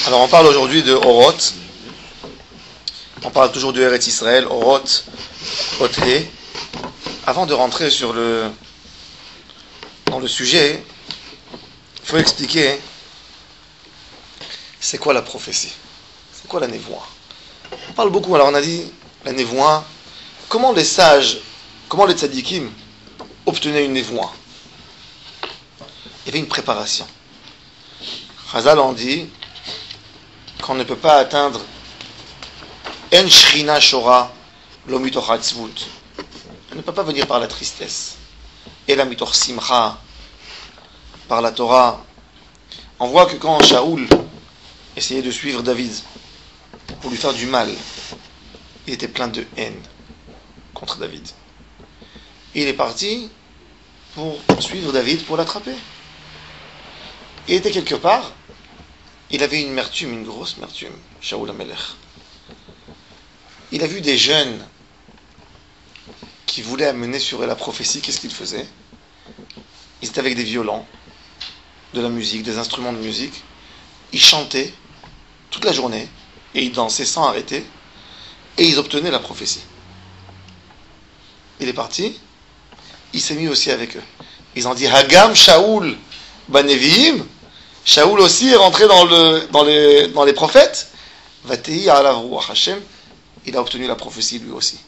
Alors on parle aujourd'hui de Oroth. On parle toujours de Eretz Israël, Oroth, Othé. Avant de rentrer dans le sujet, il faut expliquer c'est quoi la prophétie. C'est quoi la névoie. On parle beaucoup, alors on a dit la névoie, comment les sages, comment les tzadikim obtenaient une névoie. Il y avait une préparation. Chazal en dit qu'on ne peut pas atteindre En Shrina Shora Lo Mitoch Hatzvut. On ne peut pas venir par la tristesse. Et la Mitoch Simcha, par la Torah. On voit que quand Shaoul essayait de suivre David pour lui faire du mal, il était plein de haine contre David. Et il est parti pour suivre David, pour l'attraper. Il était quelque part, il avait une amertume, une grosse amertume, Shaoul HaMelech. Il a vu des jeunes qui voulaient amener sur eux la prophétie. Qu'est-ce qu'ils faisaient? Ils étaient avec des violons, de la musique, des instruments de musique. Ils chantaient toute la journée et ils dansaient sans arrêter et ils obtenaient la prophétie. Il est parti, il s'est mis aussi avec eux. Ils ont dit Hagam Shaoul Baneviim. Shaoul aussi est rentré dans les prophètes. Vatei alav ruach Hashem. Il a obtenu la prophétie lui aussi.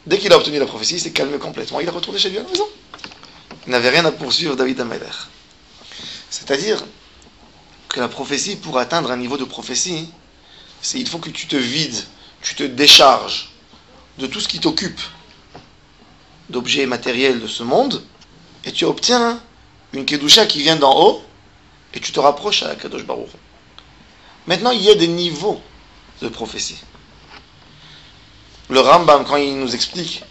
Dès qu'il a obtenu la prophétie, il s'est calmé complètement. Il est retourné chez lui à la maison. Il n'avait rien à poursuivre David HaMelech. C'est-à-dire que la prophétie, pour atteindre un niveau de prophétie, il faut que tu te vides, tu te décharges de tout ce qui t'occupe, d'objets matériels de ce monde, et tu obtiens une kedusha qui vient d'en haut, et tu te rapproches à Kadosh Baruch Hu. Maintenant, il y a des niveaux de prophétie. Le Rambam, quand il nous explique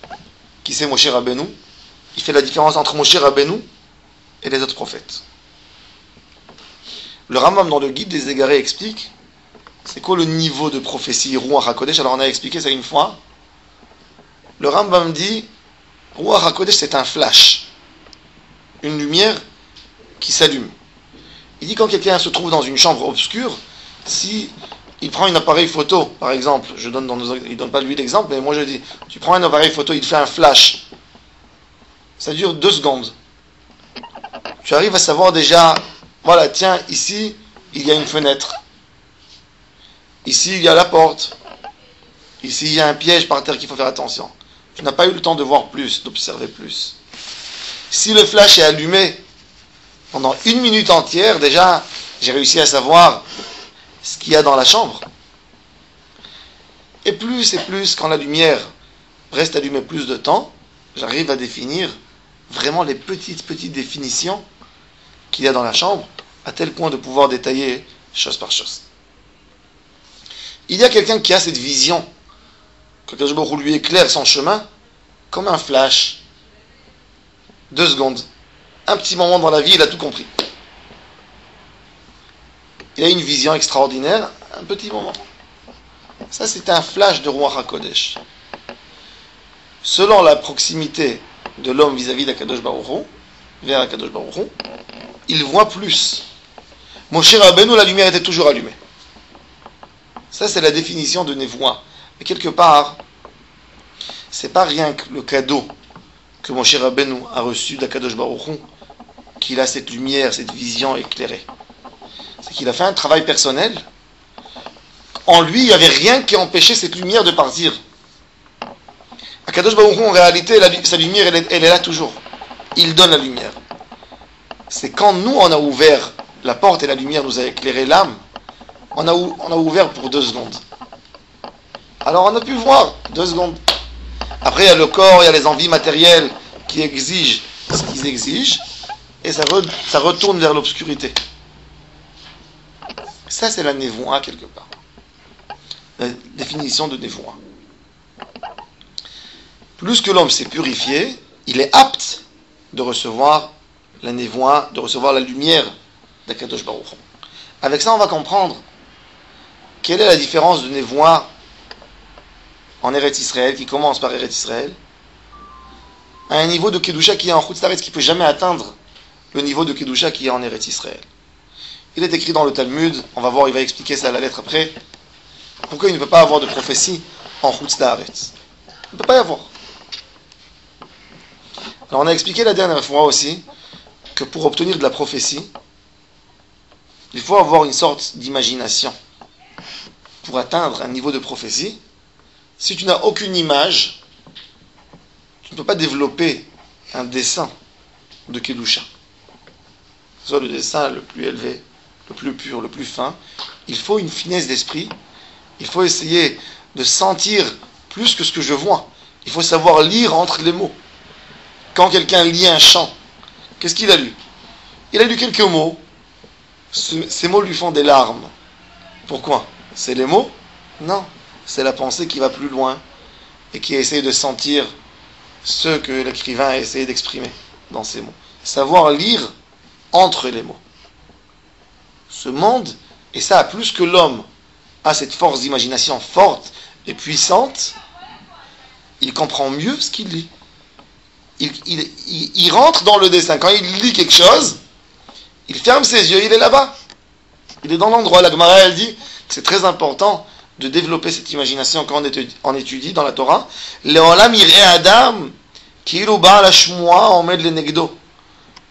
qui c'est Moshe Rabbeinu, il fait la différence entre Moshe Rabbeinu et les autres prophètes. Le Rambam, dans le Guide des Égarés, explique c'est quoi le niveau de prophétie Ruach HaKodesh. Alors on a expliqué ça une fois. Le Rambam dit Ruach HaKodesh, c'est un flash, une lumière qui s'allume. Il dit quand quelqu'un se trouve dans une chambre obscure, si il prend un appareil photo, par exemple, il ne donne pas lui l'exemple, mais moi je dis, tu prends un appareil photo, il fait un flash, ça dure 2 secondes. Tu arrives à savoir déjà, voilà, tiens, ici, il y a une fenêtre. Ici, il y a la porte. Ici, il y a un piège par terre qu'il faut faire attention. Tu n'as pas eu le temps de voir plus, d'observer plus. Si le flash est allumé pendant 1 minute entière, déjà, j'ai réussi à savoir ce qu'il y a dans la chambre. Et plus, quand la lumière reste allumée plus de temps, j'arrive à définir vraiment les petites définitions qu'il y a dans la chambre, à tel point de pouvoir détailler chose par chose. Il y a quelqu'un qui a cette vision, que Kadosh Baruch Hu lui éclaire son chemin, comme un flash. 2 secondes. Un petit moment dans la vie, il a tout compris. Il a une vision extraordinaire, un petit moment. Ça, c'est un flash de Ruach HaKodesh. Selon la proximité de l'homme vis-à-vis d'Akadosh Baruch Hu, vers Akadosh Baruch Hu, il voit plus. Moshe Rabbeinu, la lumière était toujours allumée. Ça, c'est la définition de névoie. Mais quelque part, c'est pas rien que le cadeau que Moshe Rabbeinu a reçu d'Akadosh Baruch Hu, qu'il a cette lumière, cette vision éclairée. C'est qu'il a fait un travail personnel. En lui, il n'y avait rien qui empêchait cette lumière de partir. Akadosh Baruch Hu, en réalité, sa lumière, elle est là toujours. Il donne la lumière. C'est quand nous, on a ouvert la porte et la lumière nous a éclairé l'âme, on a ouvert pour 2 secondes. Alors on a pu voir 2 secondes. Après, il y a le corps, il y a les envies matérielles qui exigent ce qu'ils exigent, et ça retourne vers l'obscurité. Ça, c'est la névoie, quelque part. La définition de névoie. Plus que l'homme s'est purifié, il est apte de recevoir la névoie, de recevoir la lumière d'Akadosh Baruch Hu. Avec ça, on va comprendre quelle est la différence de névoie en Eretz Israël, qui commence par Eretz Israël, à un niveau de Kedusha qui est en Chutz La'aretz, qui ne peut jamais atteindre le niveau de Kedusha qui est en Eretz Israël. Il est écrit dans le Talmud, on va voir, il va expliquer ça à la lettre après, pourquoi il ne peut pas avoir de prophétie en Chutz La'aretz. Il ne peut pas y avoir. Alors on a expliqué la dernière fois aussi que pour obtenir de la prophétie, il faut avoir une sorte d'imagination. Pour atteindre un niveau de prophétie, si tu n'as aucune image, tu ne peux pas développer un dessin de Kedusha. Soit le dessin le plus élevé, le plus pur, le plus fin. Il faut une finesse d'esprit. Il faut essayer de sentir plus que ce que je vois. Il faut savoir lire entre les mots. Quand quelqu'un lit un chant, qu'est-ce qu'il a lu? Il a lu quelques mots. Ces mots lui font des larmes. Pourquoi? C'est les mots? Non. C'est la pensée qui va plus loin et qui essaie de sentir ce que l'écrivain a essayé d'exprimer dans ces mots. Savoir lire entre les mots. Ce monde, et ça, plus que l'homme a cette force d'imagination forte et puissante, il comprend mieux ce qu'il lit. Il rentre dans le dessin. Quand il lit quelque chose, il ferme ses yeux, il est là-bas. Il est dans l'endroit. La Gemara, elle dit que c'est très important de développer cette imagination quand on étudie dans la Torah. Le'olam yir'e Adam, ki'ilu ba'al hashmu'a omed lenegdo.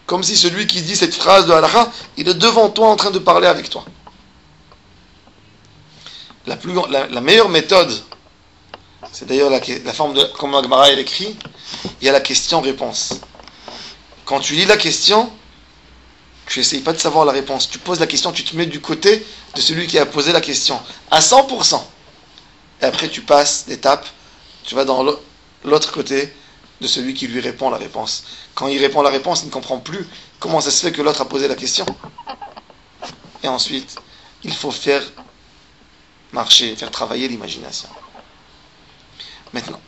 Comme si celui qui dit cette phrase de halakha, il est devant toi en train de parler avec toi. La meilleure méthode, c'est d'ailleurs la forme de, comme la Gemara elle écrit, il y a la question-réponse. Quand tu lis la question, tu n'essayes pas de savoir la réponse. Tu poses la question, tu te mets du côté de celui qui a posé la question, à 100%. Et après tu passes l'étape, tu vas dans l'autre côté de celui qui lui répond la réponse. Quand il répond la réponse, il ne comprend plus comment ça se fait que l'autre a posé la question. Et ensuite, il faut faire marcher, faire travailler l'imagination. Maintenant,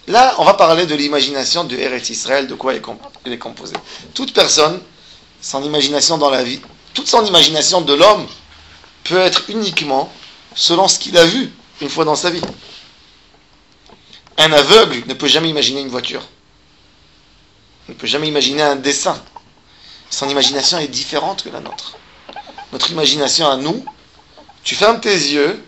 là, on va parler de l'imagination de Eretz Israël, de quoi elle est composée. Toute personne, son imagination dans la vie, toute son imagination de l'homme peut être uniquement selon ce qu'il a vu une fois dans sa vie. Un aveugle ne peut jamais imaginer une voiture. Il ne peut jamais imaginer un dessin. Son imagination est différente que la nôtre. Notre imagination à nous, tu fermes tes yeux,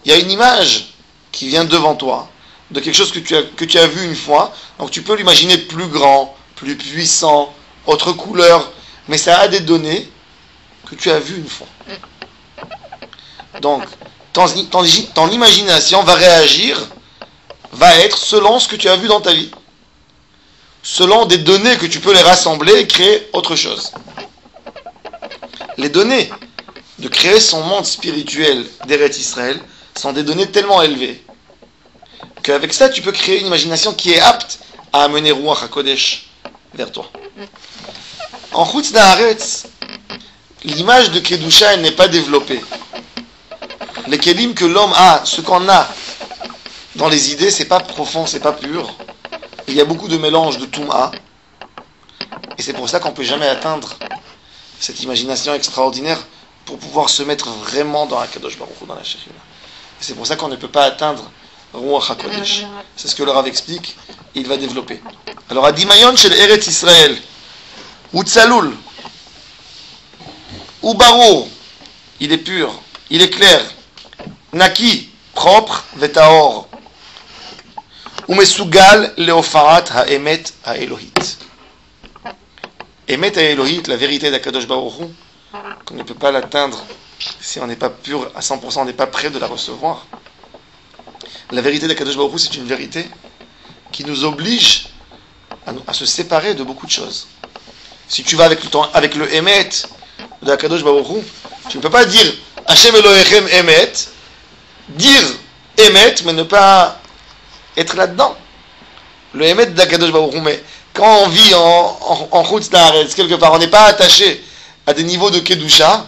il y a une image qui vient devant toi, de quelque chose que tu as vu une fois, donc tu peux l'imaginer plus grand, plus puissant, autre couleur, mais ça a des données que tu as vues une fois. Donc, ton imagination va réagir, va être selon ce que tu as vu dans ta vie. Selon des données que tu peux les rassembler et créer autre chose. Les données de créer son monde spirituel d'Eretz Israël sont des données tellement élevées qu'avec ça tu peux créer une imagination qui est apte à amener Ruach HaKodesh vers toi. En Chutz La'aretz, l'image de Kedusha elle n'est pas développée. Les kelim que l'homme a, ce qu'on a dans les idées, c'est pas profond, c'est pas pur. Il y a beaucoup de mélange de Touma. Et c'est pour ça qu'on ne peut jamais atteindre cette imagination extraordinaire pour pouvoir se mettre vraiment dans la Kadosh Baruch Hu, dans la Shekhinah. Et c'est pour ça qu'on ne peut pas atteindre Ruach HaKodesh. C'est ce que le Rav explique, et il va développer. Alors, Adimayon shel Eretz Israël, ou Tzalul, ou Barour, il est pur, il est clair, Naki, propre, Vetaor, ou Mesugal leofarat ha'emet ha'elohit. Emet ha'elohit, la vérité d'Akadosh Baruch Hu, qu'on ne peut pas l'atteindre si on n'est pas pur à 100%, on n'est pas prêt de la recevoir. La vérité d'Akadosh Baruch Hu, c'est une vérité qui nous oblige à se séparer de beaucoup de choses. Si tu vas avec le Emet de Akadosh Baruch Hu, tu ne peux pas dire Hashem Elohechem Emet, dire Emet, mais ne pas être là-dedans. Le Emet d'Akadosh Baruch Hu, mais quand on vit en Chutz La'aretz, quelque part, on n'est pas attaché à des niveaux de Kedusha,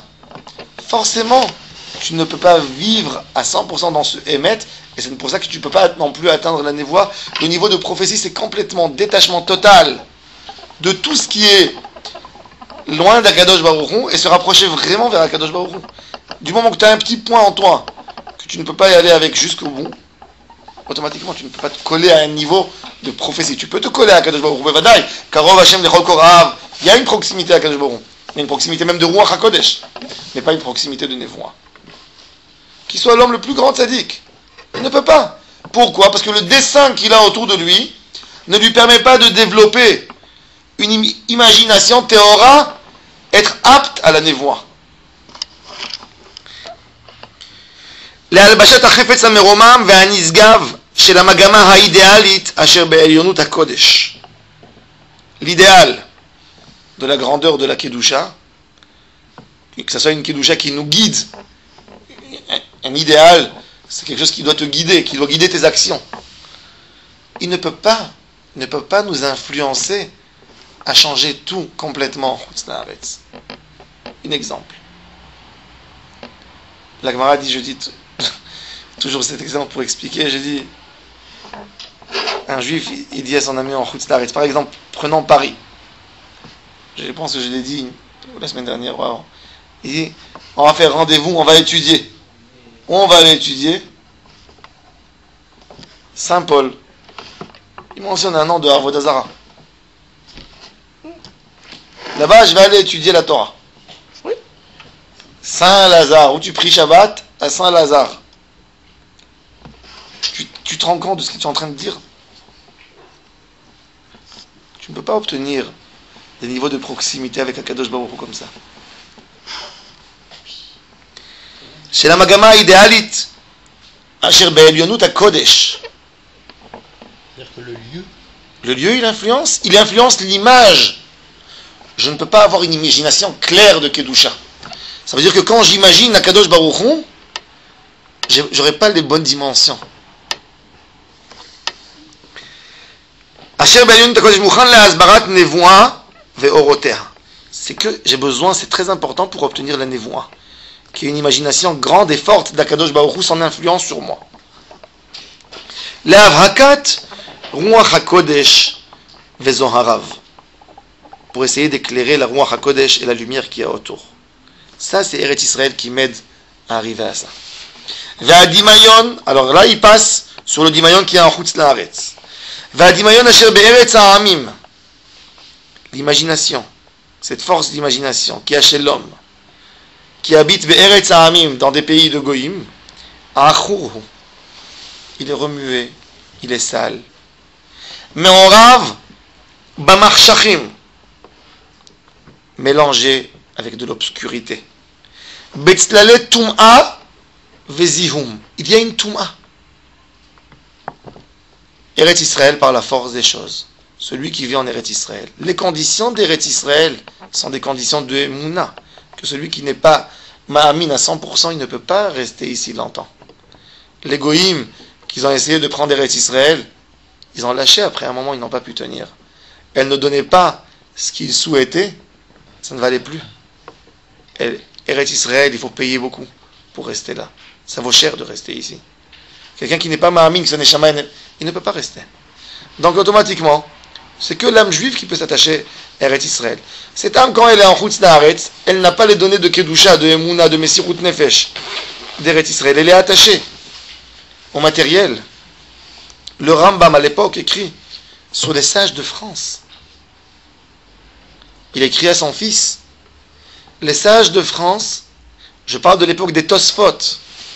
forcément, tu ne peux pas vivre à 100% dans ce Emet, et c'est pour ça que tu ne peux pas non plus atteindre la névoie. Le niveau de prophétie, c'est complètement détachement total de tout ce qui est loin d'Akadosh Baruch Hu, et se rapprocher vraiment vers Akadosh Baruch Hu. Du moment que tu as un petit point en toi, que tu ne peux pas y aller avec jusqu'au bout, automatiquement, tu ne peux pas te coller à un niveau de prophétie. Tu peux te coller à Akadosh Baruch Hu, Bevadai, Karov Hashem Lechol Korav, il y a une proximité à Akadosh Baruch Hu. Il y a une proximité même de Ruach HaKodesh, mais pas une proximité de Nevoa. Qu'il soit l'homme le plus grand tzaddik. Il ne peut pas. Pourquoi? Parce que le dessin qu'il a autour de lui ne lui permet pas de développer une imagination théora, être apte à la Nevoa. להלבשת החפץ המרומם והנשגב של המגמה האידיאלית אשר בעליונות הקודש. L'idéal de la grandeur de la Kedusha, que ce soit une Kedusha qui nous guide, un idéal, c'est quelque chose qui doit te guider, qui doit guider tes actions. Il ne peut pas nous influencer à changer tout complètement. Un exemple. La Gemara dit, je dis toujours cet exemple pour expliquer, je dis, un juif, il dit à son ami en Chutz La'aretz, par exemple, prenons Paris. Je pense que je l'ai dit la semaine dernière. Wow. Il dit, on va faire rendez-vous, on va étudier. Où on va aller étudier? Saint-Paul. Il mentionne un nom de Avodah Zarah. Là-bas, je vais aller étudier la Torah. Oui. Saint-Lazare, où tu pries Shabbat, à Saint-Lazare. Tu te rends compte de ce que tu es en train de dire? Tu ne peux pas obtenir des niveaux de proximité avec Akadosh Baruch Hu comme ça. C'est la magama idéalite, asher be'elyonut hakodesh. C'est-à-dire que le lieu, il influence l'image. Je ne peux pas avoir une imagination claire de Kedusha. Ça veut dire que quand j'imagine Akadosh Baruch Hu, j'aurai pas les bonnes dimensions. Asher be'elyonut hakodesh mukhan le'asbarat nevoa ve'orotea. C'est que j'ai besoin, c'est très important pour obtenir la nevoa, qui est une imagination grande et forte d'Akadosh Baruch Hu, son influence sur moi. Le'avhakat Ruach HaKodesh ve'zoharav. Pour essayer d'éclairer la Ruach HaKodesh et la lumière qu'il y a autour. Ça, c'est Eretz Israël qui m'aide à arriver à ça. Ve'adimayon, alors là, il passe sur le dimayon qui est en Chutz La'aretz. Ve'adimayon asher be'eretz ha'amim. L'imagination, cette force d'imagination qui a chez l'homme, qui habite be'eretz ha'amim, dans des pays de Goïm, achurhu, il est remué, il est sale. Me'orav b'marshachim, mélangé avec de l'obscurité. Betzlale tum'a vezihum, il y a une tum'a. Eretz Israël par la force des choses. Celui qui vit en Eretz Israël. Les conditions d'Eretz Israël sont des conditions de Emouna. Que celui qui n'est pas Ma'amin à 100%, il ne peut pas rester ici longtemps. Les Goïm, qu'ils ont essayé de prendre Eretz Israël, ils ont lâché après un moment, ils n'ont pas pu tenir. Elle ne donnait pas ce qu'ils souhaitaient, ça ne valait plus. Eretz Israël, il faut payer beaucoup pour rester là. Ça vaut cher de rester ici. Quelqu'un qui n'est pas Ma'amin, qui n'est Shama, il ne peut pas rester. Donc automatiquement, c'est que l'âme juive qui peut s'attacher à Eretz Israël. Cette âme, quand elle est en Chutz La'aretz, elle n'a pas les données de Kedusha, de Emouna, de Messirut Nefesh d'Eretz Israël. Elle est attachée au matériel. Le Rambam, à l'époque, écrit sur les sages de France. Il écrit à son fils, les sages de France, je parle de l'époque des Tosfot.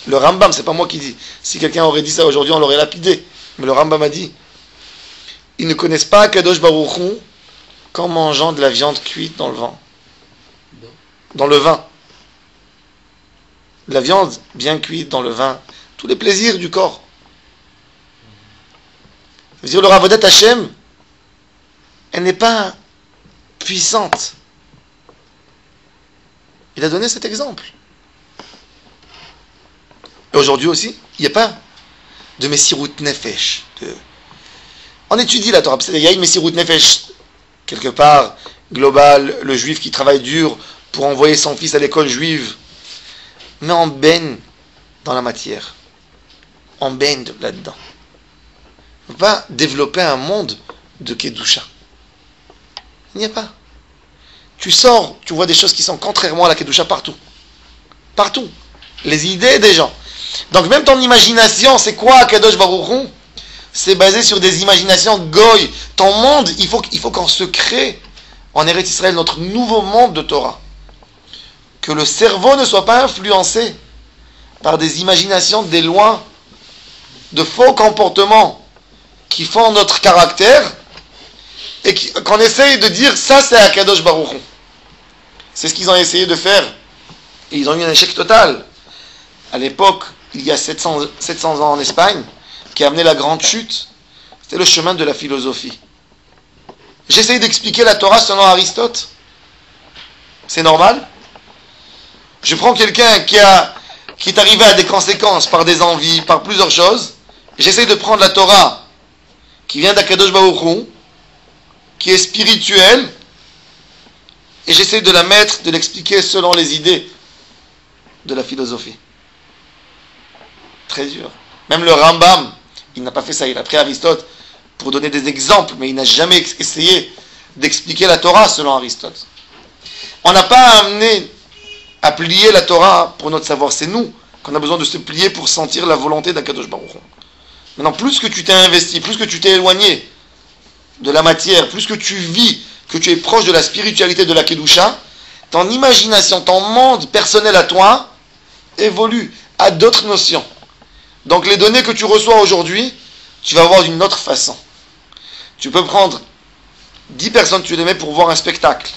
Le Rambam, c'est pas moi qui dis. Si quelqu'un aurait dit ça aujourd'hui, on l'aurait lapidé. Mais le Rambam a dit, ils ne connaissent pas Kadosh Baruch Hu qu'en mangeant de la viande cuite dans le vin. Dans le vin. De la viande bien cuite dans le vin. Tous les plaisirs du corps. Ça veut dire le Avodat Hashem, elle n'est pas puissante. Il a donné cet exemple. Et aujourd'hui aussi, il n'y a pas de Messirut Nefesh. On étudie la Torah. Il y a une Messirut Nefesh, quelque part, globale, le juif qui travaille dur pour envoyer son fils à l'école juive. Mais on baigne dans la matière. On baigne là-dedans. On ne peut pas développer un monde de Kedusha. Il n'y a pas. Tu sors, tu vois des choses qui sont contrairement à la Kedusha partout. Partout. Les idées des gens. Donc même ton imagination, c'est quoi Kadosh Baruch Hu? C'est basé sur des imaginations goy. Ton monde, il faut qu'on se crée en Eretz Israël notre nouveau monde de Torah. que le cerveau ne soit pas influencé par des imaginations, des lois, de faux comportements qui font notre caractère et qu'on essaye de dire ça c'est Akadosh Baruch Hu. C'est ce qu'ils ont essayé de faire et ils ont eu un échec total. À l'époque, il y a 700 ans en Espagne, qui a amené la grande chute, c'était le chemin de la philosophie. J'essaye d'expliquer la Torah selon Aristote. C'est normal? Je prends quelqu'un qui est arrivé à des conséquences par des envies, par plusieurs choses. J'essaye de prendre la Torah qui vient d'Akadosh Baruch Hu, qui est spirituelle, et j'essaie de la mettre, de l'expliquer selon les idées de la philosophie. Très dur. Même le Rambam, il n'a pas fait ça. Il a pris Aristote pour donner des exemples, mais il n'a jamais essayé d'expliquer la Torah selon Aristote. On n'a pas amené à plier la Torah pour notre savoir. C'est nous qu'on a besoin de se plier pour sentir la volonté d'Akadosh Baruch Hu. Maintenant, plus que tu t'es investi, plus que tu t'es éloigné de la matière, plus que tu vis, que tu es proche de la spiritualité de la Kedusha, ton imagination, ton monde personnel à toi évolue à d'autres notions. Donc les données que tu reçois aujourd'hui, tu vas voir d'une autre façon. Tu peux prendre 10 personnes, tu les mets pour voir un spectacle.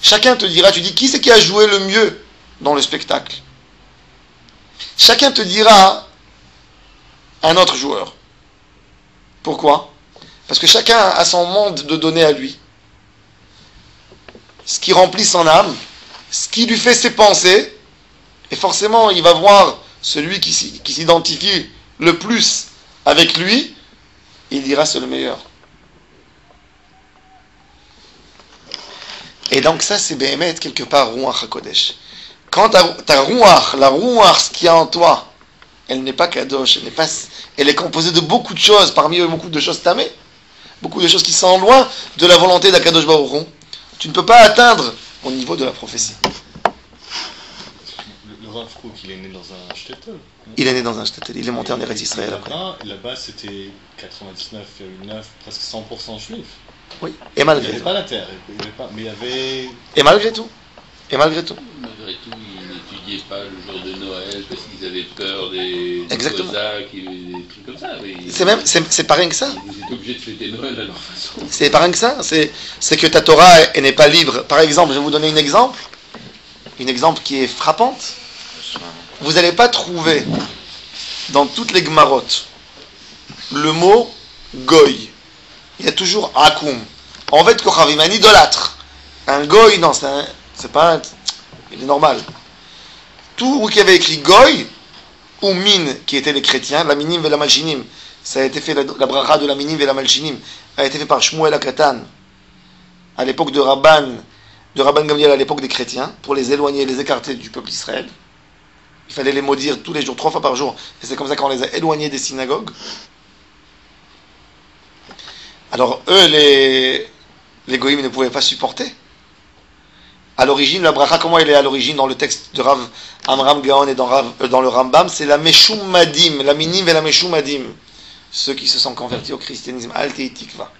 Chacun te dira, tu dis, qui c'est qui a joué le mieux dans le spectacle? Chacun te dira un autre joueur. Pourquoi? Parce que chacun a son monde de données à lui. Ce qui remplit son âme, ce qui lui fait ses pensées, et forcément il va voir celui qui s'identifie le plus avec lui, il dira c'est le meilleur. Et donc ça c'est Béhémet quelque part Ruach HaKodesh. Quand ta Ruach, la Ruach, ce qu'il y a en toi, elle n'est pas Kadosh, elle est composée de beaucoup de choses, parmi eux beaucoup de choses tamées, beaucoup de choses qui sont loin de la volonté d'Akadosh Baruch Hu. Tu ne peux pas atteindre au niveau de la prophétie. Le Rav Kook, il est né dans un shtetl. Il est né dans un shtetl, il est monté en Eretz Israël après. Là-bas, c'était 99,9, presque 100% juif. Oui, et Il n'y malgré avait tout. pas la terre, mais il y avait... Et malgré tout. Malgré tout, ils n'étudiaient pas le jour de Noël parce qu'ils avaient peur des Exactement. Cosaques et des trucs comme ça. C'est pas rien que ça. Vous êtes obligés de fêter Noël à leur façon. C'est pas rien que ça. C'est que ta Torah elle n'est pas libre. Par exemple, je vais vous donner un exemple. Une exemple qui est frappante. Vous n'allez pas trouver dans toutes les Gemarot le mot Goy. Il y a toujours Akum. En fait, Kochavim, un idolâtre. Un Goy, non, c'est pas un... Il est normal. Tout où il y avait écrit Goy, ou Min, qui étaient les chrétiens, la Minim et la Malchinim, ça a été fait, la bracha de la Minim et la Malchinim, a été fait par Shmuel Akatan, à l'époque de Rabban Gamliel, à l'époque des chrétiens, pour les éloigner, les écarter du peuple d'Israël. Il fallait les maudire tous les jours, 3 fois par jour, et c'est comme ça qu'on les a éloignés des synagogues. Alors eux, les Goïm ne pouvaient pas supporter. À l'origine, la bracha, comment elle est à l'origine dans le texte de Rav Amram Gaon et dans le Rambam, c'est la Meshum Madim, la Minim et la Meshum Madim. Ceux qui se sont convertis au christianisme, Altei Tikva.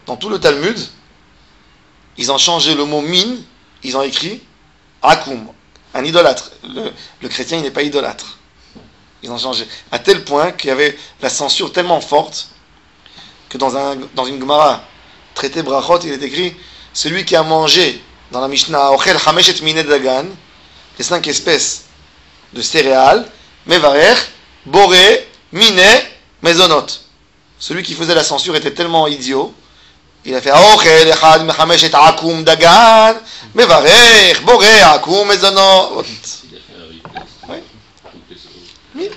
Dans tout le Talmud, ils ont changé le mot Min, ils ont écrit Akum, un idolâtre. Le chrétien, il n'est pas idolâtre. Ils ont changé. À tel point qu'il y avait la censure tellement forte que dans une Gemara traité Brachot, il est écrit celui qui a mangé dans la Mishnah, Ochel Hameshet Mine Dagan, les 5 espèces de céréales, Mevarer, Boré, Mine, Mezonot. Celui qui faisait la censure était tellement idiot, il a fait Ochel Echad Hameshet Akum Dagan, Mevarer, Boré, Akum, Mezonot. Il a fait un replace. Oui. Oui.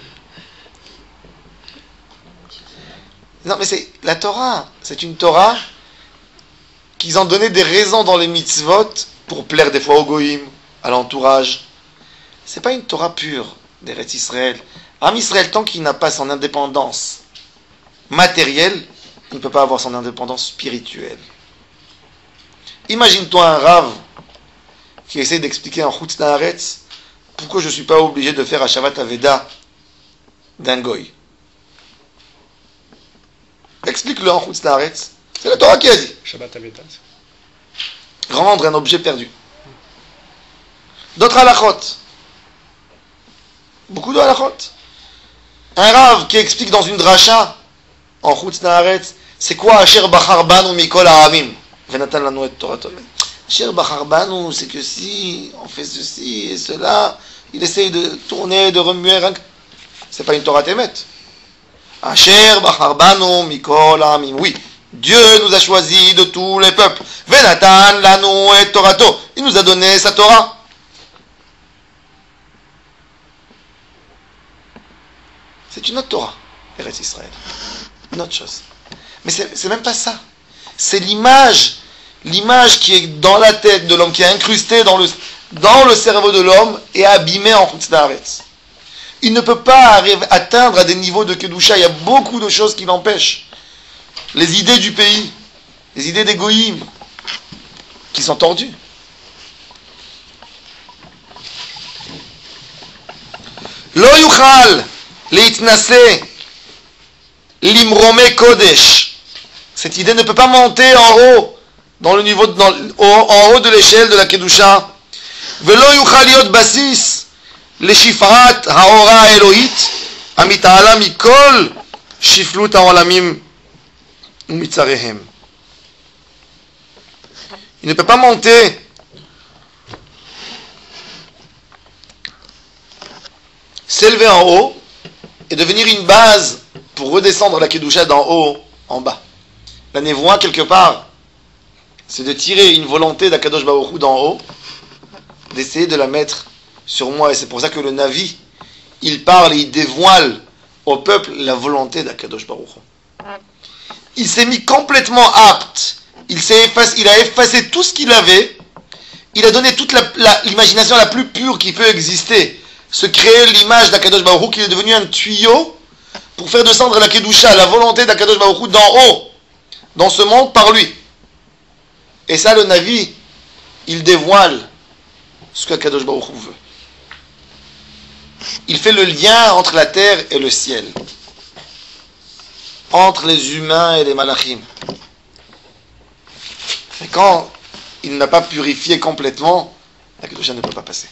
Non, mais c'est la Torah, c'est une Torah qu'ils ont donné des raisons dans les mitzvot pour plaire des fois au goïm, à l'entourage. C'est pas une Torah pure d'Eretz Israël. Am Israël, tant qu'il n'a pas son indépendance matérielle, il ne peut pas avoir son indépendance spirituelle. Imagine-toi un rave qui essaie d'expliquer en Chutz Naaretz pourquoi je ne suis pas obligé de faire à Shabbat Aveda d'un goy. Explique-le en Chutz Naaretz. C'est la Torah qui a dit. Shabbat Aveda. rendre un objet perdu. D'autres halachot. Beaucoup de halachot. Un rave qui explique dans une dracha, en Chutz Naaretz, c'est quoi Asher Bachar Banu Mikol Ha'amim Venatan Lanu Et Torato. Asher Bachar Banu, c'est que si on fait ceci et cela, il essaye de tourner, de remuer. C'est pas une Torah Temet. Asher Bachar Banu Mikol Ha'amim. Oui, Dieu nous a choisis de tous les peuples. Venatan Lanu Et Torato. Il nous a donné sa Torah. C'est une autre Torah, Eretz Israël. Une autre chose. Mais c'est même pas ça. C'est l'image qui est dans la tête de l'homme, qui est incrustée dans le cerveau de l'homme et abîmée en Chutz Naaretz. Il ne peut pas atteindre à des niveaux de Kedusha. Il y a beaucoup de choses qui l'empêchent. Les idées du pays, les idées des goïms, qui sont tordues. Lo yuchal leitnase limrome kodesh. Cette idée ne peut pas monter en haut, dans le niveau, en haut de l'échelle de la Kedusha. Velo yuchal liot basis לשפעת האורה האלוהית המתעלה מכל שפלות העולמים ומצריהם. Il ne peut pas monter s'élever en haut et devenir une base pour redescendre la Kedusha d'en haut en bas. La névoie, quelque part, c'est de tirer une volonté d'Akadosh Baruch Hu d'en haut, d'essayer de la mettre sur moi. Et c'est pour ça que le Navi, il parle et il dévoile au peuple la volonté d'Akadosh Baruch Hu. Il s'est mis complètement apte. Il a effacé tout ce qu'il avait. Il a donné toute l'imagination la plus pure qui peut exister. Se créer l'image d'Akadosh Baruch Hu, qui est devenu un tuyau pour faire descendre la Kedusha, la volonté d'Akadosh Baruch Hu d'en haut, dans ce monde, par lui. Et ça, le Navi, il dévoile ce qu'Akadosh Baruch Hu veut. Il fait le lien entre la terre et le ciel, entre les humains et les malachim. Mais quand il n'a pas purifié complètement, la Kedusha ne peut pas passer.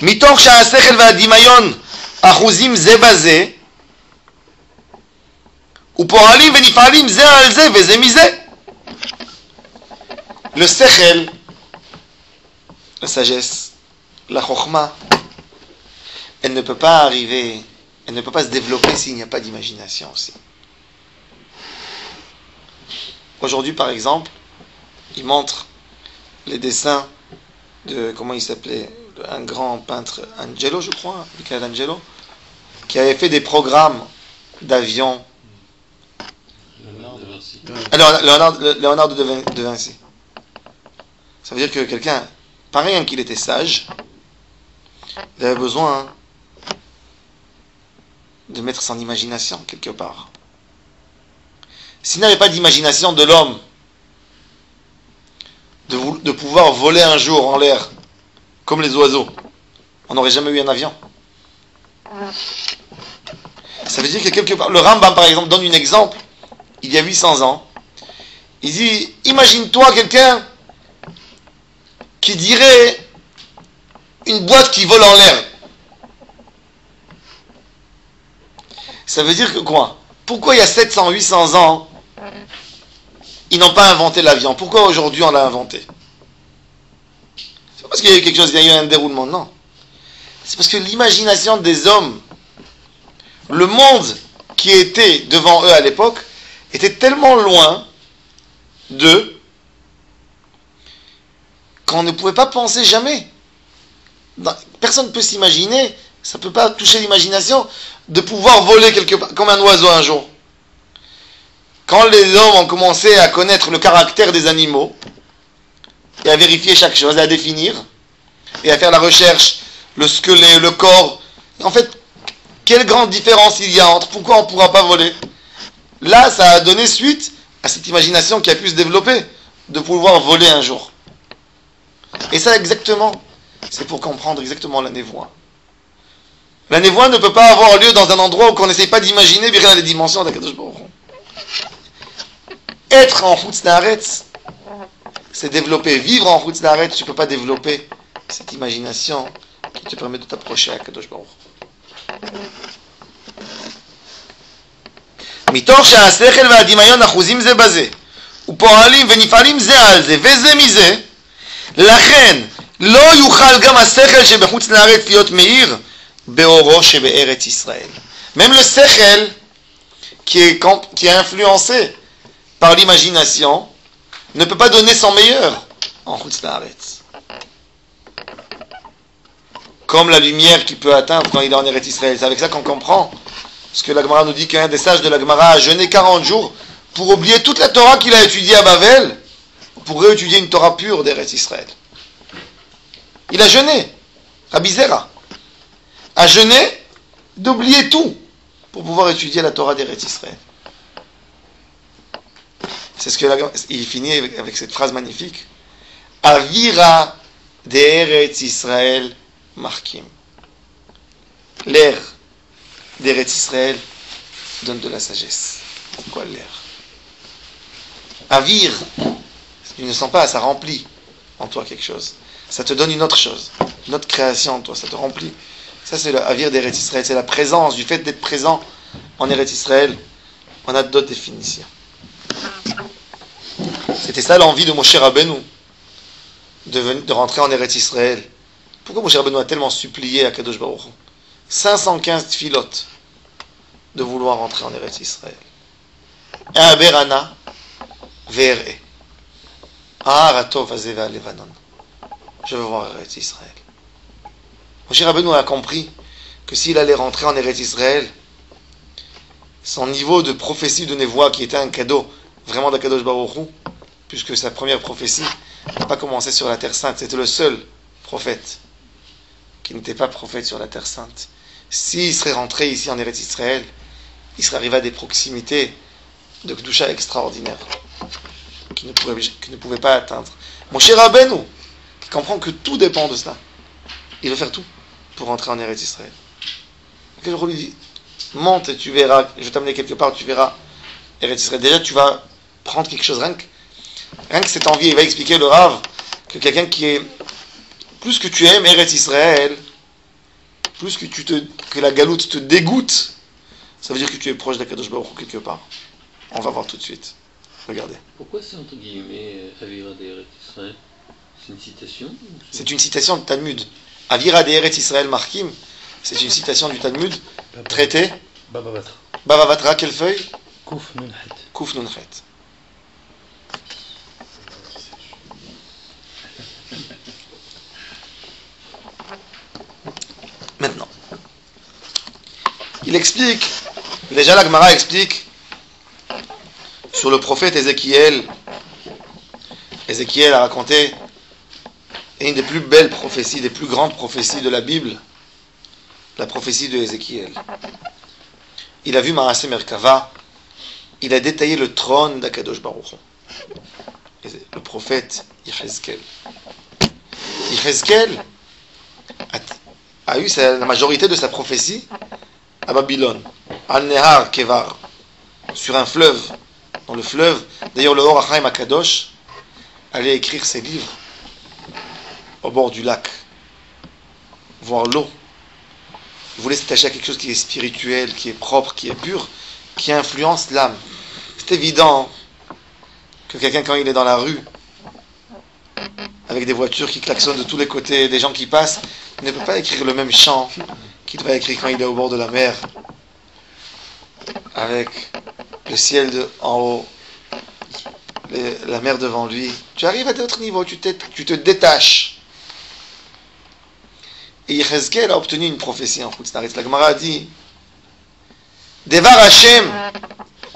מתוך שהשכל והדמיון אחוזים זה בזה ופועלים ונפעלים זה על זה וזה מזה. Le sechel, la sagesse, la chokhma, elle ne peut pas arriver, elle ne peut pas se développer s'il n'y a pas d'imagination aussi. Aujourd'hui, par exemple, il montre les dessins de, comment il s'appelait, un grand peintre, Angelo, je crois, Michelangelo, qui avait fait des programmes d'avions. Léonard de Vinci. Ça veut dire que quelqu'un, pareil qu'il était sage, il avait besoin de mettre son imagination quelque part. S'il n'avait pas d'imagination de l'homme, de pouvoir voler un jour en l'air, comme les oiseaux, on n'aurait jamais eu un avion. Ça veut dire que quelque part, le Rambam par exemple donne un exemple, il y a 800 ans, il dit, imagine-toi quelqu'un qui dirait une boîte qui vole en l'air. Ça veut dire que quoi? Pourquoi il y a 700, 800 ans, ils n'ont pas inventé l'avion? Pourquoi aujourd'hui on l'a inventé? C'est pas parce qu'il y a eu quelque chose, il y a eu un déroulement, non. C'est parce que l'imagination des hommes, le monde qui était devant eux à l'époque, était tellement loin d'eux qu'on ne pouvait pas penser jamais. Personne ne peut s'imaginer, ça ne peut pas toucher l'imagination, de pouvoir voler quelque part, comme un oiseau un jour. Quand les hommes ont commencé à connaître le caractère des animaux, et à vérifier chaque chose, à définir, et à faire la recherche, le squelette, le corps, en fait, quelle grande différence il y a entre pourquoi on ne pourra pas voler? Là, ça a donné suite à cette imagination qui a pu se développer, de pouvoir voler un jour. Et ça, exactement, c'est pour comprendre exactement la névoie. La névoie ne peut pas avoir lieu dans un endroit où on n'essaye pas d'imaginer bien les dimensions d'Akadosh Baruch Hu. être en Chutz Laaretz, c'est développer. Vivre en Chutz Laaretz, tu ne peux pas développer cette imagination qui te permet de t'approcher à Kadosh Baruch. מתוך שהשכל והדמיון אחוזים זה בזה, ופועלים ונפעלים זה על זה, וזה מזה, לכן לא יוכל גם השכל שבחוץ לארץ להיות מאיר באורו שבארץ ישראל. Même le sechel qui est influencé par l'imagination ne peut pas donner son meilleur en Chutz Laaretz. Comme la lumière qu'il peut atteindre quand il est en Eretz Israël. C'est avec ça qu'on comprend ce que la Gemara nous dit qu'un des sages de la Gemara a jeûné 40 jours pour oublier toute la Torah qu'il a étudiée à Bavel, pour réétudier une Torah pure d'Eretz Israël. Il a jeûné. Rabbi Zera a jeûné d'oublier tout pour pouvoir étudier la Torah d'Eretz Israël. C'est ce que il finit avec cette phrase magnifique. Avira d'Eretz Israël markim. L'air d'Eretz Israël donne de la sagesse. C'est quoi l'air? Avir, tu ne sens pas, ça remplit en toi quelque chose. Ça te donne une autre chose, une autre création en toi, ça te remplit. Ça c'est le Avir d'Eretz Israël, c'est la présence, du fait d'être présent en Eretz Israël. On a d'autres définitions. C'était ça l'envie de Moshe Rabbeinu, de rentrer en Eretz Israël. Pourquoi Moshe Rabbeinu a tellement supplié à Kadosh Baruch Hu 515 tfilotes de vouloir rentrer en Eretz Israël. Berana ve'ere. Aharatov azeva levanon. Je veux voir Eretz Israël. Moshe Rabbeinu a compris que s'il allait rentrer en Eretz Israël, son niveau de prophétie de Névoie, qui était un cadeau vraiment d'Akadosh Baruch Hu, puisque sa première prophétie n'a pas commencé sur la Terre Sainte, c'était le seul prophète qui n'était pas prophète sur la Terre Sainte. S'il serait rentré ici en Eretz Israël, il serait arrivé à des proximités de Kedusha extraordinaires qu'il ne pouvait pas atteindre. Moshe Rabbeinu, qui comprend que tout dépend de cela, il veut faire tout pour rentrer en Eretz Israël. Quel jour lui dit, monte et tu verras, je vais t'amener quelque part, tu verras Eretz Israël. Déjà tu vas prendre quelque chose, rien que cette envie. Il va expliquer le Rav que quelqu'un qui est, plus que tu aimes Eretz Israël, plus que la galoute te dégoûte, ça veut dire que tu es proche d'Akadosh Baruch Hu quelque part. On va voir tout de suite. Regardez. Pourquoi c'est entre guillemets Avira d'Eretz Israël? C'est une citation? C'est une citation du Talmud. Avira d'Eretz Israël Markim, c'est une citation du Talmud, traité Baba Batra. Baba Batra, quelle feuille? Kouf Nunhet. Kouf Nunhet. Maintenant, il explique, déjà la Gemara explique sur le prophète Ézéchiel. Ézéchiel a raconté une des plus belles prophéties, des plus grandes prophéties de la Bible, la prophétie de Ézéchiel. Il a vu Maaseh Merkava, il a détaillé le trône d'Akadosh Baruch Hu. Le prophète Yechezkel. Yechezkel a eu la majorité de sa prophétie à Babylone, Al-Nehar Kevar, sur un fleuve. Dans le fleuve, d'ailleurs le Or HaChaim Akadosh allait écrire ses livres au bord du lac, voir l'eau. Il voulait s'attacher à quelque chose qui est spirituel, qui est propre, qui est pur, qui influence l'âme. C'est évident que quelqu'un, quand il est dans la rue, avec des voitures qui klaxonnent de tous les côtés, des gens qui passent, il ne peut pas écrire le même chant qu'il doit écrire quand il est au bord de la mer, avec le ciel en haut, la mer devant lui. Tu arrives à d'autres niveaux, tu te détaches. Et Yechezkel a obtenu une prophétie en Chutz Laaretz. La Gemara a dit Devar Hashem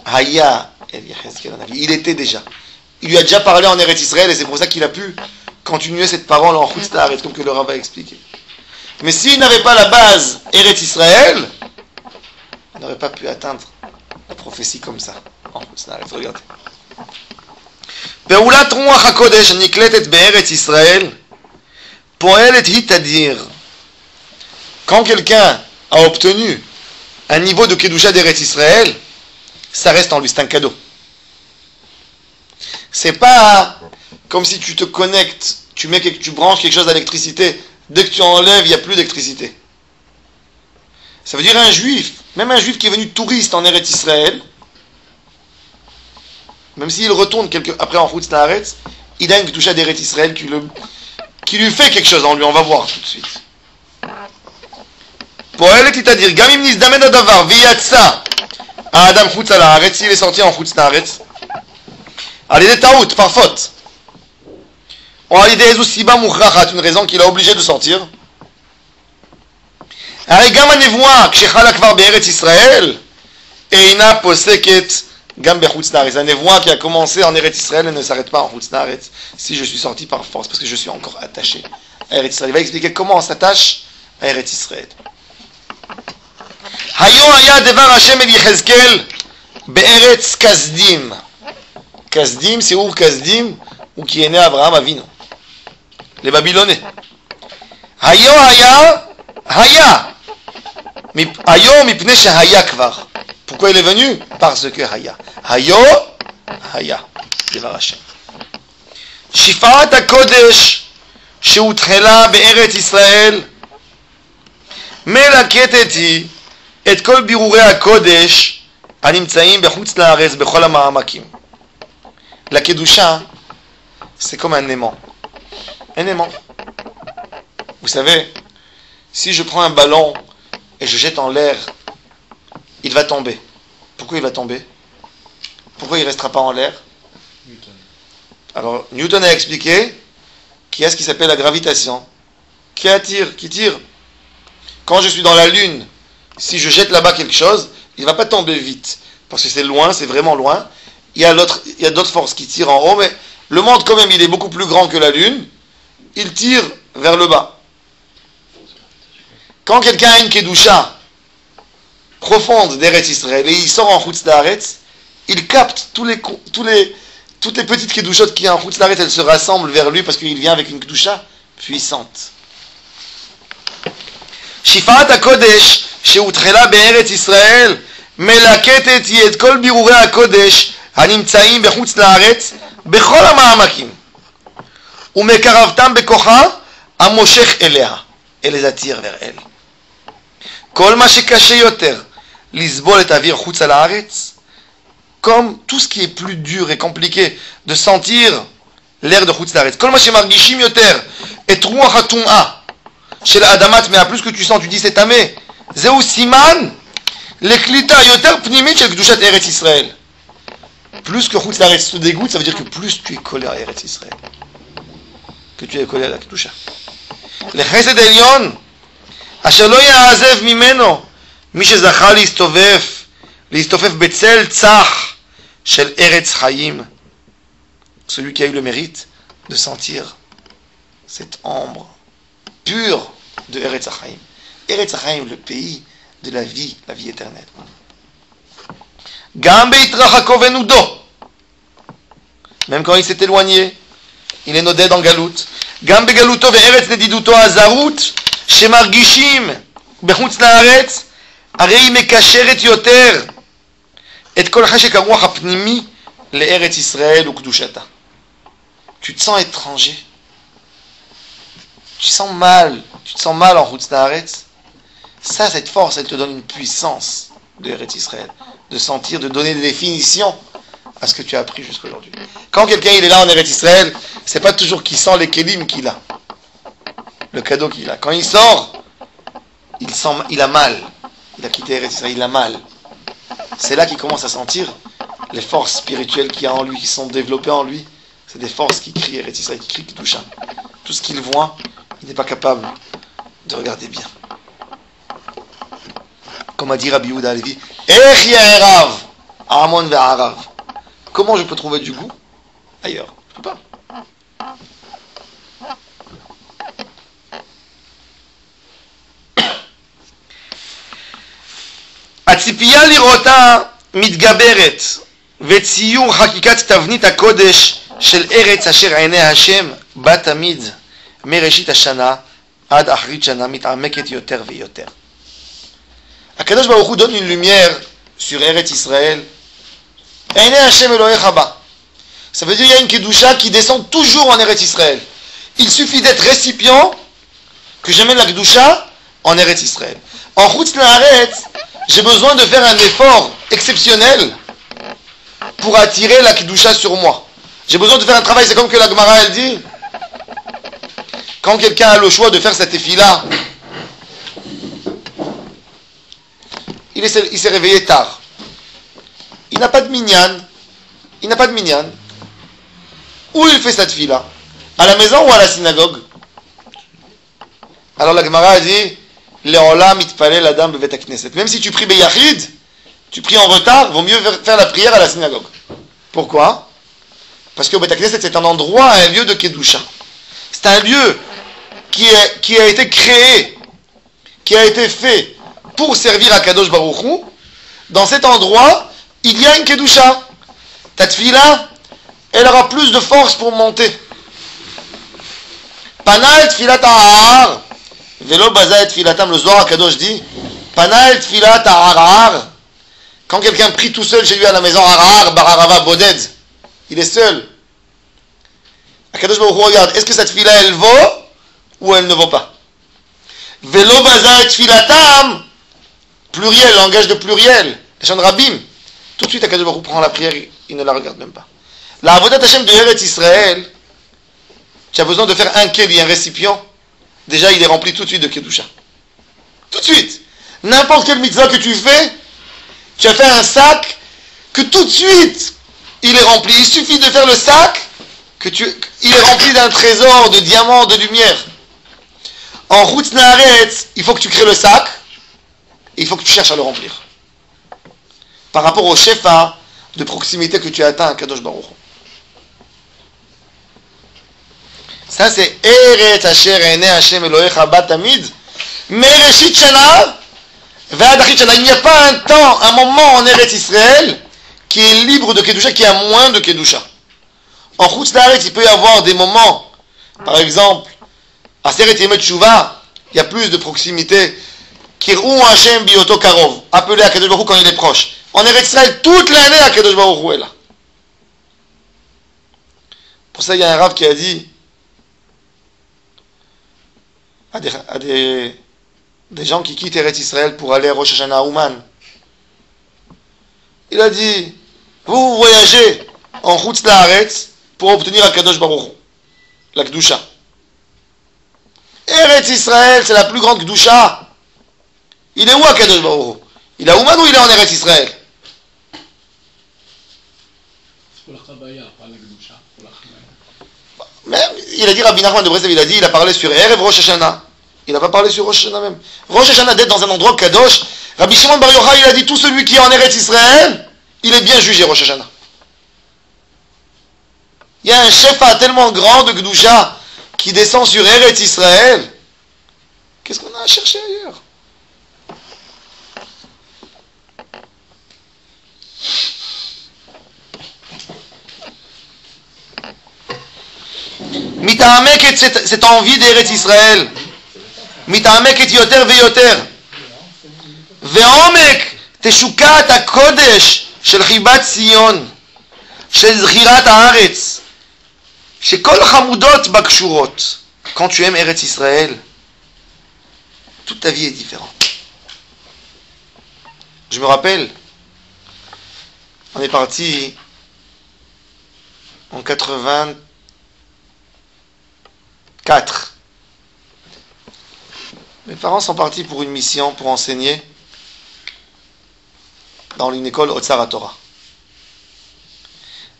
Haya El Yechezkel. Il était déjà. Il lui a déjà parlé en Eretz Israël et c'est pour ça qu'il a pu continuer cette parole en Chutz Laaretz, comme que le Rav a expliqué. Mais s'il n'avait pas la base Eretz Israël, il n'aurait pas pu atteindre la prophétie comme ça en Chutz Laaretz. Regardez. פעולת רוח הקודש הנקלטת בארץ ישראל פועלת היא תדיר. Quand quelqu'un a obtenu un niveau de Kedusha d'Eretz Israël, ça reste en lui, c'est un cadeau. C'est pas comme si tu te connectes, tu branches quelque chose à l'électricité. Dès que tu enlèves, il n'y a plus d'électricité. Ça veut dire un juif, même un juif qui est venu touriste en Eretz Israël, même s'il retourne après en Chutz La'aretz, il a une touche d'Eretz Israël qui lui fait quelque chose en lui, on va voir tout de suite. פועלת היא תדיר, גם אם נזדמן הדבר ויצא האדם חוצה לארץ, il est sorti en חוץ לארץ, על ידי טעות, par faute, או על ידי איזו סיבה מוכרחת, une raison qu'il a obligé de sortir, הרי גם הנבואה, כשחלה כבר בארץ ישראל, אינה פוסקת גם בחוץ לארץ. הנבואה qui a commencé en Eretz Israël, elle ne s'arrête pas en חוץ לארץ, si je suis sorti par force, parce que je suis encore attaché à Eretz Israël. Il va expliquer comment on s'attache à Eretz Israël. היום היה דבר השם אל יחזקאל בארץ כסדים. כסדים, סיור כסדים, הוא qui est né Abraham Avinu. Les Babylonais. היום היה. היום מפני שהיה כבר. Pourquoi il est venu? Parce que היה. היום היה. דבר השם. שפעת הקודש שהותחלה בארץ ישראל מלקטת היא את כל בירורי הקודש הנמצאים בחוץ לארץ בכל המעמקים. La kedusha, c'est comme un aimant. Un aimant. Vous savez, si je prends un ballon et je jette en l'air, il va tomber. Pourquoi il va tomber? Pourquoi il ne restera pas en l'air? Newton. Alors, Newton a expliqué qu'il y a ce qui s'appelle la gravitation. Qui attire, qui tire. Quand je suis dans la lune, si je jette là-bas quelque chose, il ne va pas tomber vite. Parce que c'est loin, c'est vraiment loin. Il y a d'autres forces qui tirent en haut, mais le monde quand même, il est beaucoup plus grand que la lune. Il tire vers le bas. Quand quelqu'un a une kedusha profonde d'Eretz Israël et il sort en Chutz La'aretz, il capte toutes les petites kedushot qui en Chutz La'aretz, elles se rassemblent vers lui parce qu'il vient avec une kedusha puissante. שפעת הקודש שהותחלה בארץ ישראל מלקטת היא את כל בירורי הקודש הנמצאים בחוץ לארץ בכל המעמקים ומקרבתם בכוחה המושך אליה. Elle les attire vers elle. כל מה שקשה יותר לסבול את האוויר חוצה לארץ, comme tout ce qui est plus dur et compliqué de sentir l'air de חוץ לארץ, כל מה שמרגישים יותר את רוח הטומאה chez l'Adamat, mais à plus que tu sens, tu dis c'est tamé. Zéou Siman, les klita yoter pnimit chez Kedushat Eretz Israël. Plus que Chutz La'aretz te dégoûte, ça veut dire que plus tu es collé à Eretz Israël. Que tu es collé à la Kedusha. Le Chesed Elyon, asher lo ya'azev mimeno, mi shezachal להסתופף בצל צח של Eretz Chaim. Celui qui a eu le mérite de sentir cette ombre pur de Eretz Chaim. Eretz Chaim, le pays de la vie éternelle. Gam beitrachako venudo. Même quand il s'est éloigné, il est nodé dans Galout. Gam begaluto ve'eretz nediduto azarut shemargishim bechutz la'aretz הרי מקשרת יותר את כל חשק הרוח הפנימי לארץ ישראל וקדושתה. Tu te sens étranger. Tu te sens mal en Chutz La'aretz. Ça, cette force, elle te donne une puissance de Eretz Israël, de sentir, de donner des définitions à ce que tu as appris jusqu'aujourd'hui. Quand quelqu'un il est là en Eretz Israël, c'est pas toujours qu'il sent les kelim qu'il a, le cadeau qu'il a. Quand il sort, il a mal. Il a quitté Eretz Israël, il a mal. C'est là qu'il commence à sentir les forces spirituelles qu'il y a en lui, qui sont développées en lui. C'est des forces qui crient Eretz Israël, qui crient Kedusha. Tout ce qu'il voit, il n'est pas capable de regarder bien. Comme a dit Rabbi Yehuda Halevi, Ech ya'erav, Amon ve'arav. Comment je peux trouver du goût ailleurs? Je ne peux pas. הציפייה לראותה מתגברת וציור חקיקת תבנית הקודש של ארץ אשר עיני השם בה תמיד מראשית השנה עד אחרית שנה מתעמקת יותר ויותר. הקדוש ברוך הוא donne une lumière sur ארץ ישראל. עיני השם אלוהיך בה. Ça veut dire qu'il y a une Kedusha qui descend toujours en Eretz Israël. Il suffit d'être récipient que j'amène la Kedusha en Eretz Israël. En Chutz La'aretz, j'ai besoin de faire un effort exceptionnel pour attirer la Kedusha sur moi. J'ai besoin de faire un travail, c'est comme que la Gemara elle dit, quand quelqu'un a le choix de faire cette tefila, il s'est réveillé tard. Il n'a pas de minyan. Où il fait cette tefila? À la maison ou à la synagogue? Alors la Gemara a dit, Le'olam mitpalel adam bevet hakneset. Même si tu pries beyachid, tu pries en retard, vaut mieux faire la prière à la synagogue. Pourquoi? Parce que Bet HaKnesset c'est un endroit, un lieu de Kedusha. C'est un lieu qui a été créé, qui a été fait pour servir à Kadosh Baruch Hu. Dans cet endroit, il y a une Kedusha. Ta tefila, elle aura plus de force pour monter. Pana et tfilat ha'ar, velo baza et tfilatam, le Zohar Kadosh dit, Pana et tfilat ha'ar, quand quelqu'un prie tout seul chez lui à la maison, ha'ar, bararava, boded, il est seul. Akadosh Baruch Hu regarde, est-ce que cette tefila elle vaut ou elle ne vaut pas? Velo baza et tfilatam, pluriel, langage de pluriel, Lachon Rabim. Tout de suite, Akadosh Baruch Hu prend la prière, il ne la regarde même pas. La Avodat Hashem de Eretz Israël, tu as besoin de faire un keli, un récipient. Déjà, il est rempli tout de suite de Kedusha. Tout de suite. N'importe quelle mitzvah que tu fais, tu as fait un sac que tout de suite, il est rempli. Il suffit de faire le sac, il est rempli d'un trésor de diamants, de lumière. En Chutz La'aretz, il faut que tu crées le sac, et il faut que tu cherches à le remplir. Par rapport au shefa de proximité que tu as atteint à Kadosh Baruch Hu. Ça c'est Eretz Asher Ene Hashem Elohecha Ba Tamid Mereshit Shana Ve'ad Achit Shana. Il n'y a pas un temps, un moment en Eretz Israël qui est libre de Kedusha, qui a moins de Kedusha. En Chutz La'aretz, il peut y avoir des moments, par exemple, à Aseret Yemei Teshuva, il y a plus de proximité. Kir'u Hashem Bioto Karov, appelé à Kadosh Baruch Hu quand il est proche. En Eretz Israël, toute l'année à Kadosh Baruch Hu est là. Pour ça, il y a un Rav qui a dit à des gens qui quittent Eretz Israël pour aller à Rosh Hashanah à Ouman. Il a dit, vous voyagez en Chutz La'aretz pour obtenir à Kadosh Baruch Hu, la Kedusha. Eretz Israël, c'est la plus grande Kedusha. Il est où à Kadosh Baruch Hu? Il est à Ouman ou il est en Eretz Israël? C'est pour la Chabaya, pas la Kedusha, pour la Chabaya. Même, il a dit, Rabbi Nachman de Breslev, il a parlé sur Erev Rosh Hashanah. Il n'a pas parlé sur Rosh Hashanah même. Rosh Hashanah d'être dans un endroit Kadosh. Rabbi Shimon Bar Yochai, il a dit, tout celui qui est en Eretz Israël, il est bien jugé Rosh Hashanah. Il y a un shefa tellement grand de Kedusha qui descend sur Eretz Israël. Qu'est-ce qu'on a à chercher ailleurs? מתעמקת cette envie d'Eretz Israël. מתעמקת יותר ויותר. ועומק תשוקת הקודש של חיבת ציון, של זכירת הארץ, שכל החמודות בה קשורות. Quand tu aimes Eretz Israël, toute ta vie est différente. Je me rappelle, on est parti en 84. Mes parents sont partis pour une mission, pour enseigner dans une école Otsar Torah.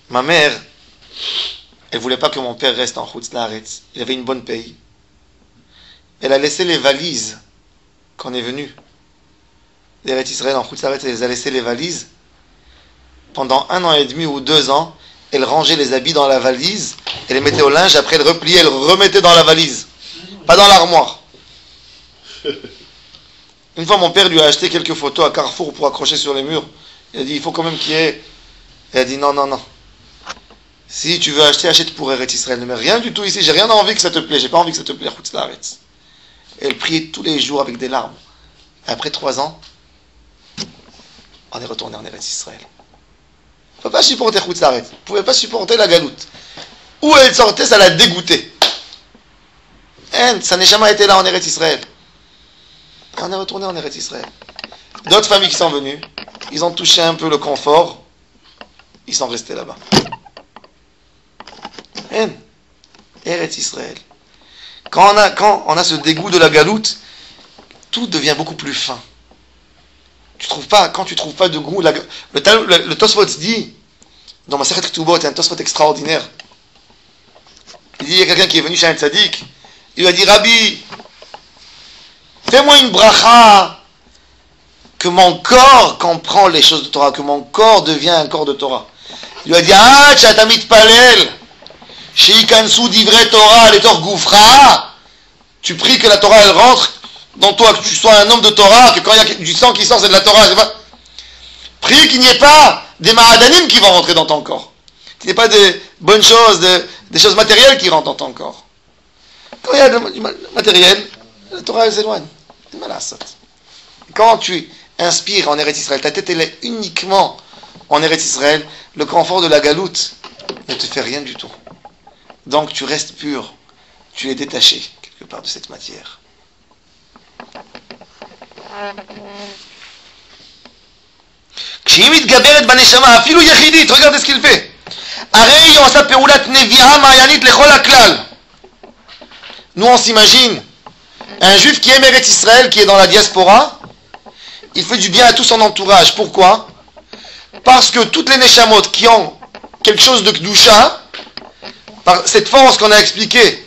Ma mère, elle voulait pas que mon père reste en Chutz La'aretz. Il avait une bonne paye. Elle a laissé les valises quand on est venu d'Eretz Israël en Chutz La'aretz. Elle les a laissé les valises. Pendant 1 an et demi ou 2 ans, elle rangeait les habits dans la valise, elle les mettait au linge, après elle repliait, elle remettait dans la valise. Pas dans l'armoire. Une fois, mon père lui a acheté quelques photos à Carrefour pour accrocher sur les murs. Il a dit, il faut quand même qu'il y ait... Elle a dit, non, non, non. Si tu veux acheter, achète pour Eretz Israël. Ne mets rien du tout ici, j'ai rien envie que ça te plaît, j'ai pas envie que ça te plaît, Chutz La'aretz. Elle priait tous les jours avec des larmes. Et après 3 ans, on est retourné en Eretz Israël. ne pouvait pas supporter Chutzlaret. Il ne pouvait pas supporter la galoute. Où elle sortait, ça l'a dégoûté. Sa neshama était là en Eretz Israël. Et on est retourné en Eretz Israël. D'autres familles qui sont venues, ils ont touché un peu le confort, ils sont restés là-bas. Eretz Israël. Quand on a ce dégoût de la galoute, tout devient beaucoup plus fin. Quand tu trouves pas de goût, le Tosfot dit, dans ma Masechet Ketubot, il y a un Tosfot extraordinaire. Il dit, il y a quelqu'un qui est venu chez un tzaddik, il lui a dit, Rabbi, fais-moi une bracha, que mon corps comprend les choses de Torah, que mon corps devient un corps de Torah. Il lui a dit, ah, t'as mitpalel, sheikansu divrei Torah, letor gufra, tu pries que la Torah elle rentre dans toi, que tu sois un homme de Torah, que quand il y a du sang qui sort, c'est de la Torah. Prie qu'il n'y ait pas des mahadanim qui vont rentrer dans ton corps. Qu'il n'y ait pas des bonnes choses, des choses matérielles qui rentrent dans ton corps. Quand il y a du matériel, la Torah elle s'éloigne. C'est mal à ça. Quand tu inspires en Eretz Israël, ta tête elle est uniquement en Eretz Israël, le confort de la galoute ne te fait rien du tout. Donc tu restes pur, tu es détaché quelque part de cette matière. כשהיא מתגברת בנשמה, אפילו יחידית, regardez ce qu'il fait. הרי היא עושה פעולת נביאה מעיינית לכל הכלל. Nous on s'imagine un juif qui aime Eretz Israël, qui est dans la diaspora, il fait du bien à tout son entourage. Pourquoi? Parce que toutes les neshamot qui ont quelque chose de kedusha, par cette force qu'on a expliqué,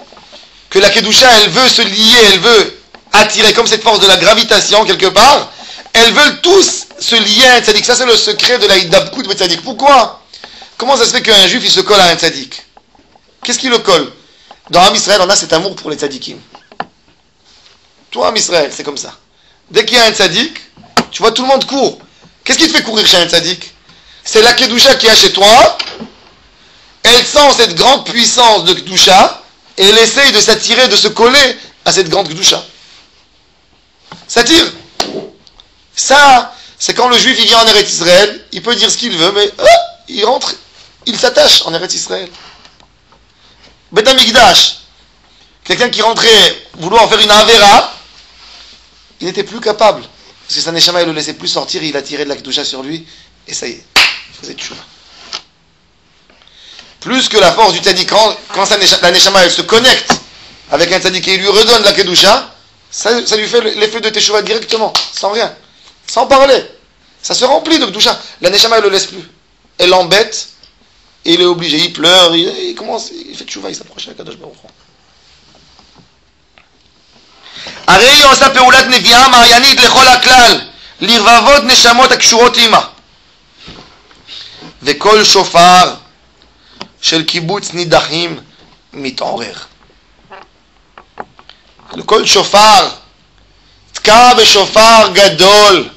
que la kedusha elle veut se lier, elle veut attirer comme cette force de la gravitation quelque part, elles veulent tous se lier à un tzaddik. Ça c'est le secret de la hiddabkout de tzaddik. Pourquoi? Comment ça se fait qu'un juif il se colle à un tzaddik? Qu'est-ce qui le colle? Dans Am Israël on a cet amour pour les tzaddikim. Toi Am Israël c'est comme ça. Dès qu'il y a un tzaddik, tu vois tout le monde court. Qu'est-ce qui te fait courir chez un tzaddik? C'est la kedusha qui est chez toi. Elle sent cette grande puissance de kedusha et elle essaye de s'attirer, de se coller à cette grande kedusha. S'attire. Ça, c'est quand le juif il vient en Eretz Israël, il peut dire ce qu'il veut, mais il rentre, il s'attache en Eretz Israël. Bet Hamikdash, quelqu'un qui rentrait vouloir faire une avera, il n'était plus capable. Parce que sa neshama, il ne le laissait plus sortir, il attirait de la kedusha sur lui, et ça y est, il faisait tchouva. Plus que la force du tzaddik, quand la neshama, elle se connecte avec un tzaddik et il lui redonne la kedusha, ça lui fait l'effet de teshuva directement, sans rien, sans parler. Ça se remplit de kedusha. La neshama, elle ne le laisse plus. Elle l'embête, et il est obligé, il pleure, il commence, il fait teshuva, il s'approche à Kadosh Baruch Hu. הרי היא עושה פעולת נביאה מעיינית לכל הכלל, לרבבות נשמות הקשורות עימה. וכל שופר של קיבוץ נידחים מתעורר. לכל שופר, תקע בשופר גדול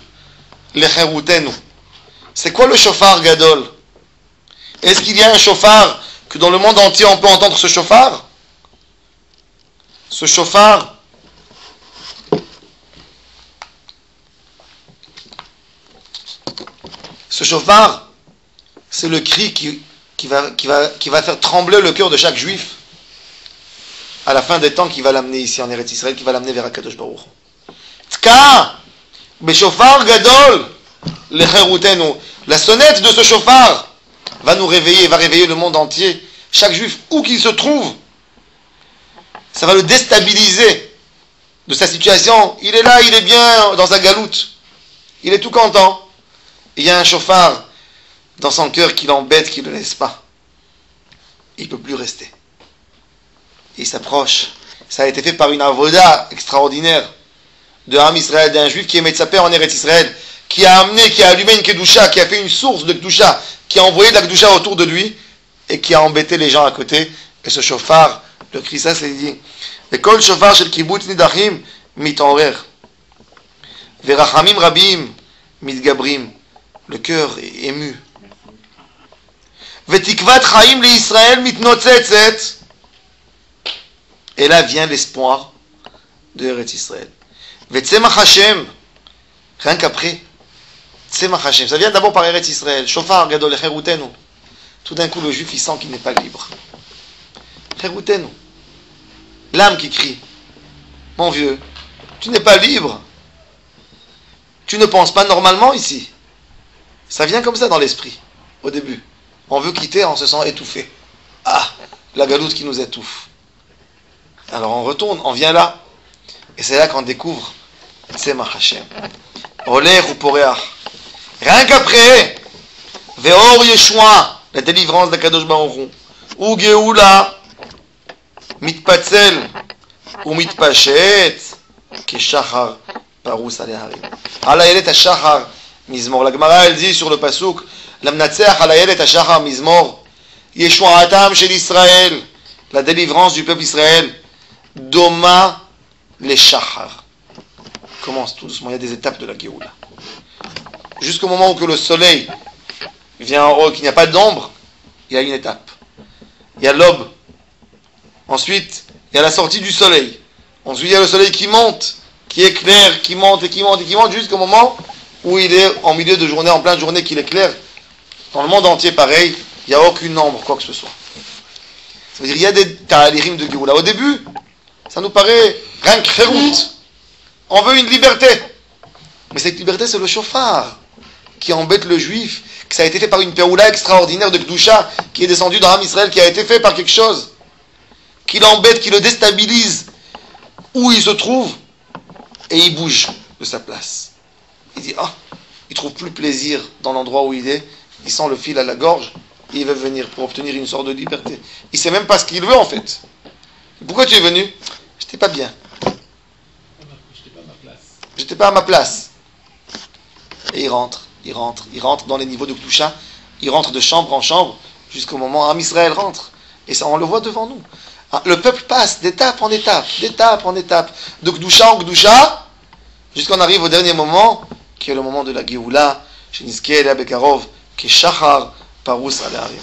לחירותנו. C'est quoi le shofar gadol? Est-ce qu'il y a un shofar que dans le monde entier on peut entendre ce shofar? Ce shofar, c'est le cri qui va faire trembler le cœur de chaque juif à la fin des temps, qui va l'amener ici en Eretz Israël, qui va l'amener vers Akadosh Baruch Hu. Tka beshofar gadol lecherutenu. La sonnette de ce shofar va nous réveiller, va réveiller le monde entier. Chaque juif, où qu'il se trouve, ça va le déstabiliser de sa situation. Il est là, il est bien dans sa galoute. Il est tout content. Il y a un shofar dans son cœur qui l'embête, qui ne le laisse pas. Il ne peut plus rester. Il s'approche. Ça a été fait par une avoda extraordinaire de Am Israël, d'un juif qui est Metzapeh en Eretz Israël, qui a amené, qui a allumé une kedusha, qui a fait une source de kedusha, qui a envoyé de la kedusha autour de lui et qui a embêté les gens à côté. Et ce shofar, le cri, ça c'est dit, Vekol shofar shel kibbutz nidachim mitorer, verachamim rabim mitgabrim. Le cœur est ému. Vetikvat chaim le Israël mitnotzetzet. Et là vient l'espoir de Eretz Israël. Vetzemach Hashem. Rien qu'après. Tzemach Hashem. Ça vient d'abord par Eretz Israël. Shofar Gadol Cherutenu. Tout d'un coup, le juif, il sent qu'il n'est pas libre. Cherutenu. L'âme qui crie. Mon vieux, tu n'es pas libre. Tu ne penses pas normalement ici. Ça vient comme ça dans l'esprit, au début. On veut quitter, on se sent étouffé. Ah, la galoute qui nous étouffe. Alors on retourne, on vient là. Et c'est là qu'on découvre Tzemach Hashem. Olech ou Poreach. Rien qu'après, Ve'or Yeshua, la délivrance de Kadosh Baruch Hu, ou Geoula, Mitpatzel, ou Mitpachet, Keshachar, Parous Aleharim. Alayelet Hashachar, Mizmor. La Gemara, elle dit sur le Pasuk, Lamnatseach Alayelet Hashachar, Mizmor, Yeshua Atam Shel Israël, la délivrance du peuple Israël, Doma les Shachar. Commence tout doucement, il y a des étapes de la Géoula. Jusqu'au moment où que le soleil vient en haut, qu'il n'y a pas d'ombre, il y a une étape. Il y a l'aube. Ensuite, il y a la sortie du soleil. Ensuite, il y a le soleil qui monte, qui éclaire, qui monte et qui monte et qui monte jusqu'au moment où il est en milieu de journée, en pleine journée, qu'il éclaire. Dans le monde entier, pareil, il n'y a aucune ombre, quoi que ce soit. Ça veut dire, il y a des ta'alirim de Géoula. Au début, ça nous paraît rien que Khérout. On veut une liberté. Mais cette liberté, c'est le shofar qui embête le juif, que ça a été fait par une péroula extraordinaire de Kedusha qui est descendue dans Am Israël, qui a été fait par quelque chose qui l'embête, qui le déstabilise où il se trouve, et il bouge de sa place. Il dit, il trouve plus plaisir dans l'endroit où il est, il sent le fil à la gorge, et il veut venir pour obtenir une sorte de liberté. Il sait même pas ce qu'il veut en fait. Pourquoi tu es venu? J'étais pas bien. J'étais pas à ma place. Et il rentre dans les niveaux de Kedusha, il rentre de chambre en chambre, jusqu'au moment où Am Israël rentre. Et ça, on le voit devant nous. Le peuple passe d'étape en étape, de Kedusha en Kedusha, jusqu'on arrive au dernier moment, qui est le moment de la Géoula, chez Nizkei Bekarov, qui est Shachar, Parous Aleharim.